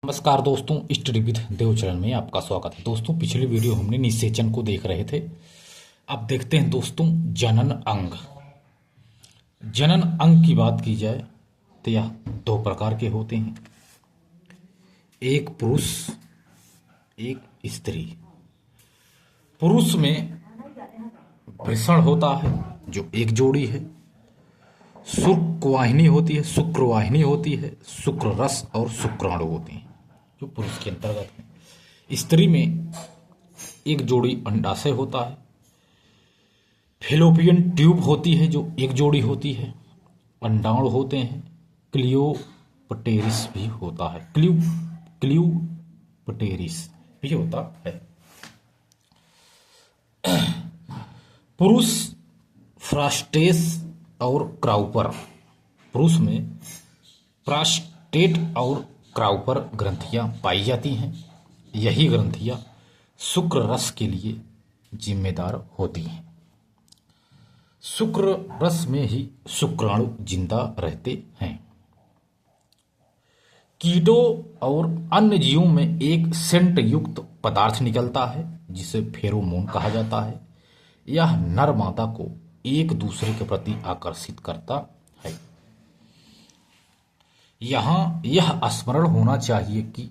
नमस्कार दोस्तों, study with Dev channel में आपका स्वागत है। दोस्तों, पिछली वीडियो हमने निषेचन को देख रहे थे। अब देखते हैं दोस्तों जनन अंग। जनन अंग की बात की जाए तो यह दो प्रकार के होते हैं, एक पुरुष एक स्त्री। पुरुष में वृषण होता है जो एक जोड़ी है, शुक्रवाहिनी होती है, शुक्र रस और शुक्राणु होते हैं जो पुरुष के अंतर्गत है। स्त्री में एक जोड़ी अंडाशय होता है, फेलोपियन ट्यूब होती है जो एक जोड़ी होती है, अंडाणु होते हैं, क्लियोपटेरिस भी होता है, क्लियोपटेरिस भी होता है। पुरुष फ्रास्टेस और क्राउपर। पुरुष में प्रास्टेट और क्राउपर ग्रंथियां पाई जाती हैं। यही ग्रंथियां शुक्र रस के लिए जिम्मेदार होती हैं। शुक्र रस में ही शुक्राणु जिंदा रहते हैं। कीटों और अन्य जीवों में एक सेंट युक्त पदार्थ निकलता है जिसे फेरोमोन कहा जाता है। यह नर मादा को एक दूसरे के प्रति आकर्षित करता है। यहाँ यह स्मरण होना चाहिए कि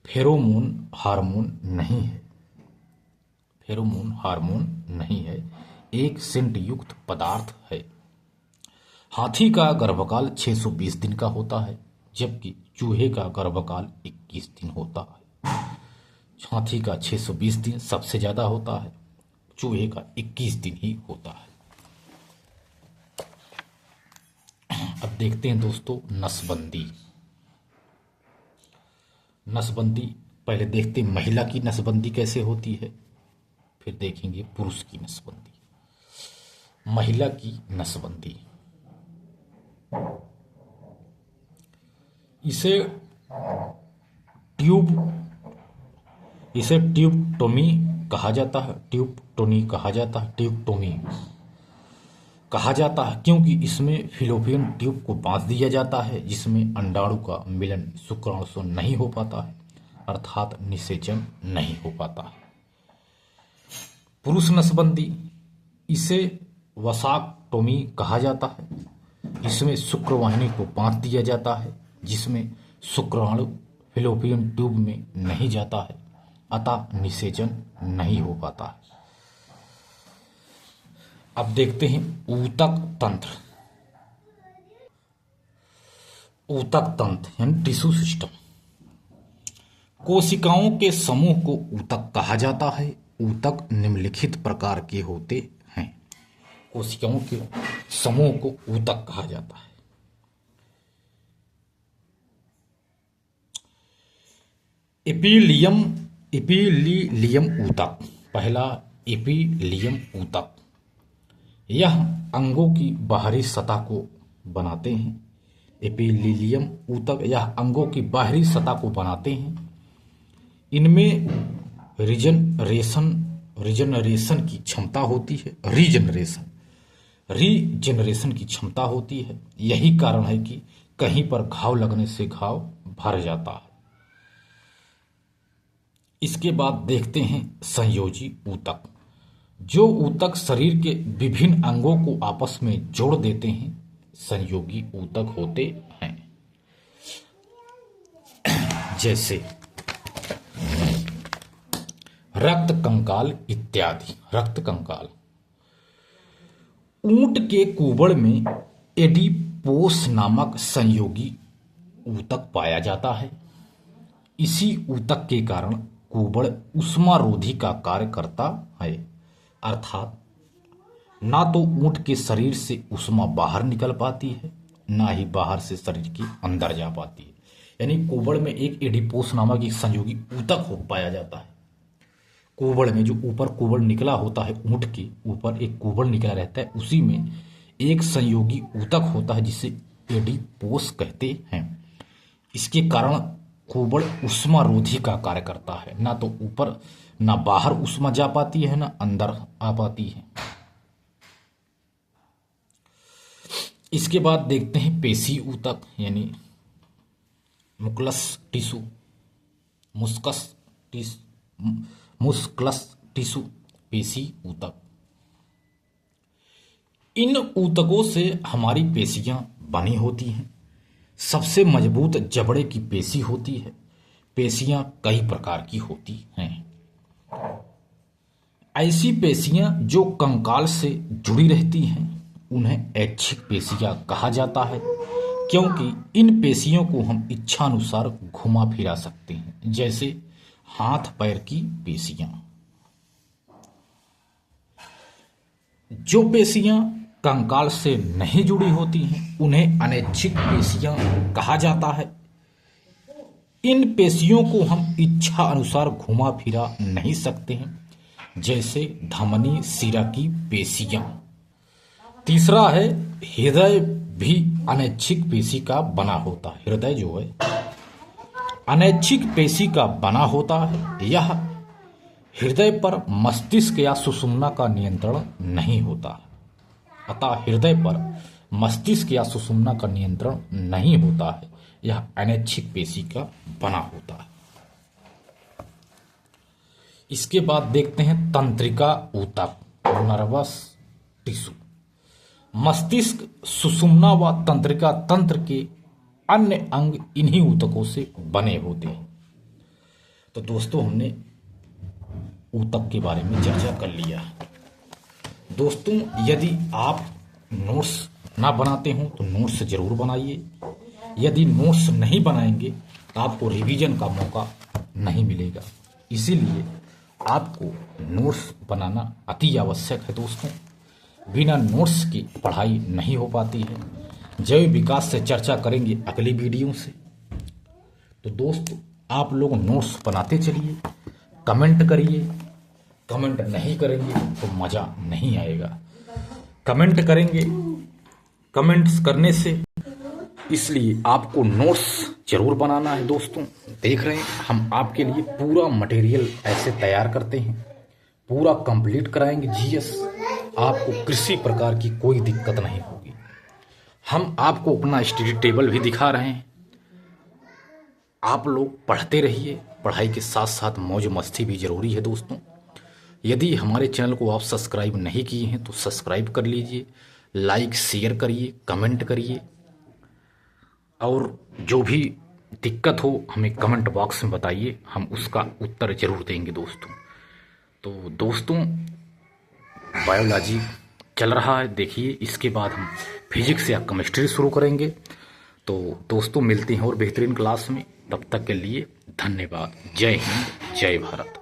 फेरोमोन हार्मोन नहीं है। फेरोमोन हार्मोन नहीं है, एक सेंट युक्त पदार्थ है। हाथी का गर्भकाल 620 दिन का होता है, जबकि चूहे का गर्भकाल 21 दिन होता है। हाथी का 620 दिन सबसे ज्यादा होता है, चूहे का 21 दिन ही होता है। अब देखते हैं दोस्तों नसबंदी। नसबंदी पहले देखते हैं महिला की नसबंदी कैसे होती है, फिर देखेंगे पुरुष की नसबंदी। महिला की नसबंदी, इसे ट्यूबटोमी कहा जाता है। ट्यूबटोमी कहा जाता है क्योंकि इसमें फिलोपियन ट्यूब को बांध दिया जाता है, जिसमें अंडाणु का मिलन शुक्राणु से नहीं हो पाता है, अर्थात निषेचन नहीं हो पाता है। पुरुष नसबंदी, इसे वसाक्टोमी कहा जाता है। इसमें शुक्रवाहिनी को बांध दिया जाता है, जिसमें शुक्राणु फिलोपियन ट्यूब में नहीं जाता है, अतः निषेचन नहीं हो पाता है। अब देखते हैं ऊतक तंत्र। ऊतक तंत्र यानी टिश्यू सिस्टम। कोशिकाओं के समूह को ऊतक कहा जाता है। ऊतक निम्नलिखित प्रकार के होते हैं। कोशिकाओं के समूह को ऊतक कहा जाता है। एपिलीलियम ऊतक। पहला एपिलियम ऊतक, यह अंगों की बाहरी सतह को बनाते हैं। एपिलीलियम ऊतक यह अंगों की बाहरी सतह को बनाते हैं। इनमें रीजनरेशन की क्षमता होती है। रीजनरेशन की क्षमता होती है। यही कारण है कि कहीं पर घाव लगने से घाव भर जाता है। इसके बाद देखते हैं संयोजी ऊतक। जो ऊतक शरीर के विभिन्न अंगों को आपस में जोड़ देते हैं, संयोगी ऊतक होते हैं। जैसे रक्त कंकाल इत्यादि। रक्त कंकाल। ऊंट के कुबड़ में एडिपोस नामक संयोगी ऊतक पाया जाता है। इसी ऊतक के कारण कुबड़ ऊष्मारोधी का कार्य करता है, अर्थात ना तो ऊंट के शरीर से ऊष्मा बाहर निकल पाती है, ना ही बाहर से शरीर के अंदर जा पाती है। यानी कुबड़ में एक एडिपोस नामक एक संयोगी ऊतक हो पाया जाता है। कुबड़ में जो ऊपर कुबड़ निकला होता है, ऊंट के ऊपर एक कुबड़ निकला रहता है, उसी में एक संयोगी ऊतक होता है जिसे एडिपोस कहते हैं। इसके कारण कुबड़ ऊष्मारोधी का कार्य करता है। ना तो ऊपर ना बाहर ऊष्मा जा पाती है, ना अंदर आ पाती है। इसके बाद देखते हैं पेशी ऊतक यानी मुकलस टिश्यू। मुस्कस टिस मुस्कुलस टिश्यू पेशी ऊतक। इन ऊतकों से हमारी पेशियां बनी होती हैं। सबसे मजबूत जबड़े की पेशी होती है। पेशियां कई प्रकार की होती हैं। ऐसी पेशियां जो कंकाल से जुड़ी रहती हैं उन्हें ऐच्छिक पेशियां कहा जाता है, क्योंकि इन पेशियों को हम इच्छानुसार घुमा फिरा सकते हैं, जैसे हाथ पैर की पेशियां। जो पेशियां कंकाल से नहीं जुड़ी होती हैं उन्हें अनैच्छिक पेशियां कहा जाता है। इन पेशियों को हम इच्छा अनुसार घुमा फिरा नहीं सकते हैं, जैसे धमनी सिरा की पेशियां। तीसरा है हृदय भी अनैच्छिक पेशी का बना होता है। हृदय जो है अनैच्छिक पेशी का बना होता है। यह हृदय पर मस्तिष्क या सुषुम्ना का नियंत्रण नहीं होता है। अतः हृदय पर मस्तिष्क या सुषुम्ना का नियंत्रण नहीं होता है। यह अनैच्छिक पेशी का बना होता है। इसके बाद देखते हैं तंत्रिका ऊतक, नर्वस टिश्यू। मस्तिष्क, सुषुम्ना व तंत्रिका तंत्र के अन्य अंग इन्हीं ऊतकों से बने होते हैं। तो दोस्तों हमने ऊतक के बारे में चर्चा कर लिया। दोस्तों यदि आप नोट्स ना बनाते हो तो नोट्स जरूर बनाइए। यदि नोट्स नहीं बनाएंगे तो आपको रिवीजन का मौका नहीं मिलेगा। इसीलिए आपको नोट्स बनाना अति आवश्यक है दोस्तों। बिना नोट्स की पढ़ाई नहीं हो पाती है। जैव विकास से चर्चा करेंगे अगली वीडियो से। तो दोस्तों आप लोग नोट्स बनाते चलिए, कमेंट करिए। कमेंट नहीं करेंगे तो मज़ा नहीं आएगा। कमेंट करेंगे, कमेंट्स करने से इसलिए आपको नोट्स जरूर बनाना है दोस्तों। देख रहे हैं हम आपके लिए पूरा मटेरियल ऐसे तैयार करते हैं, पूरा कंप्लीट कराएंगे जीएस। आपको किसी प्रकार की कोई दिक्कत नहीं होगी। हम आपको अपना स्टडी टेबल भी दिखा रहे हैं। आप लोग पढ़ते रहिए, पढ़ाई के साथ साथ मौज मस्ती भी जरूरी है दोस्तों। यदि हमारे चैनल को आप सब्सक्राइब नहीं किए हैं तो सब्सक्राइब कर लीजिए, लाइक शेयर करिए, कमेंट करिए, और जो भी दिक्कत हो हमें कमेंट बॉक्स में बताइए, हम उसका उत्तर जरूर देंगे दोस्तों। तो दोस्तों बायोलॉजी चल रहा है, देखिए इसके बाद हम फिजिक्स या केमिस्ट्री शुरू करेंगे। तो दोस्तों मिलते हैं और बेहतरीन क्लास में। तब तक के लिए धन्यवाद। जय हिंद, जय भारत।